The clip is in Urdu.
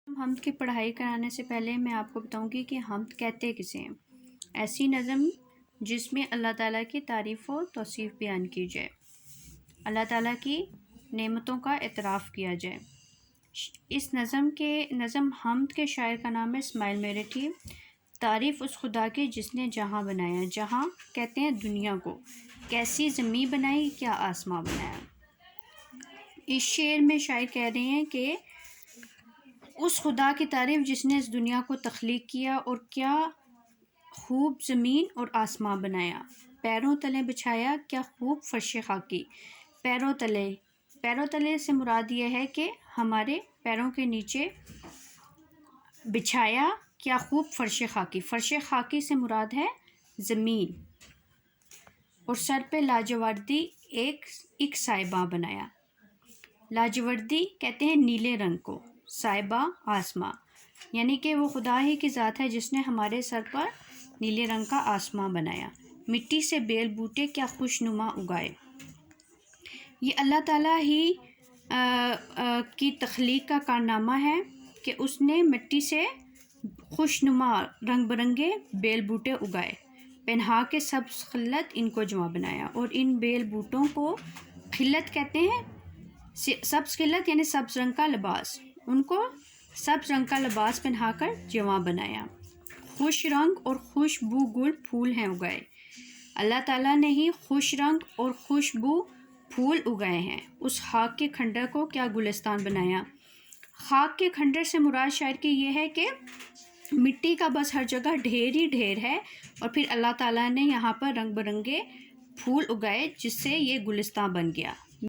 حمد کی پڑھائی کرانے سے پہلے میں آپ کو بتاؤں گی کہ حمد کہتے کسے ہیں۔ ایسی نظم جس میں اللہ تعالیٰ کی تعریف و توصیف بیان کی جائے، اللہ تعالیٰ کی نعمتوں کا اعتراف کیا جائے۔ اس نظم حمد کے شاعر کا نام ہے اسماعیل میرٹھی۔ تعریف اس خدا کی جس نے جہاں بنایا، جہاں کہتے ہیں دنیا کو، کیسی زمین بنائی، کیا آسماں بنایا۔ اس شعر میں شاعر کہہ رہے ہیں کہ اس خدا کی تعریف جس نے اس دنیا کو تخلیق کیا اور کیا خوب زمین اور آسمان بنایا، پیروں تلے بچھایا کیا خوب فرش خاکی۔ پیروں تلے سے مراد یہ ہے کہ ہمارے پیروں کے نیچے بچھایا کیا خوب فرش خاکی۔ فرش خاکی سے مراد ہے زمین، اور سر پہ لاجوردی ایک سائبہ بنایا۔ لاجوردی کہتے ہیں نیلے رنگ کو، سائبہ آسماں، یعنی کہ وہ خدا ہی کی ذات ہے جس نے ہمارے سر پر نیلے رنگ کا آسماں بنایا۔ مٹی سے بیل بوٹے کیا خوش نما اگائے۔ یہ اللہ تعالیٰ ہی کی تخلیق کا کارنامہ ہے کہ اس نے مٹی سے خوش نما رنگ برنگے بیل بوٹے اگائے، پہنا کے سبز خلت ان کو جواں بنایا۔ اور ان بیل بوٹوں کو خلت کہتے ہیں، سبز خلت یعنی سبز رنگ کا لباس، ان کو سبز رنگ کا لباس پہنا کر جواں بنایا۔ خوش رنگ اور خوشبو گل پھول ہیں اگائے، اللہ تعالیٰ نے ہی خوش رنگ اور خوشبو پھول اگائے ہیں۔ اس خاک کے کھنڈر کو کیا گلستان بنایا۔ خاک کے کھنڈر سے مراد شاعر کی یہ ہے کہ مٹی کا بس ہر جگہ ڈھیر ہی ڈھیر ہے، اور پھر اللہ تعالیٰ نے یہاں پر رنگ برنگے پھول اگائے جس سے یہ گلستان بن گیا۔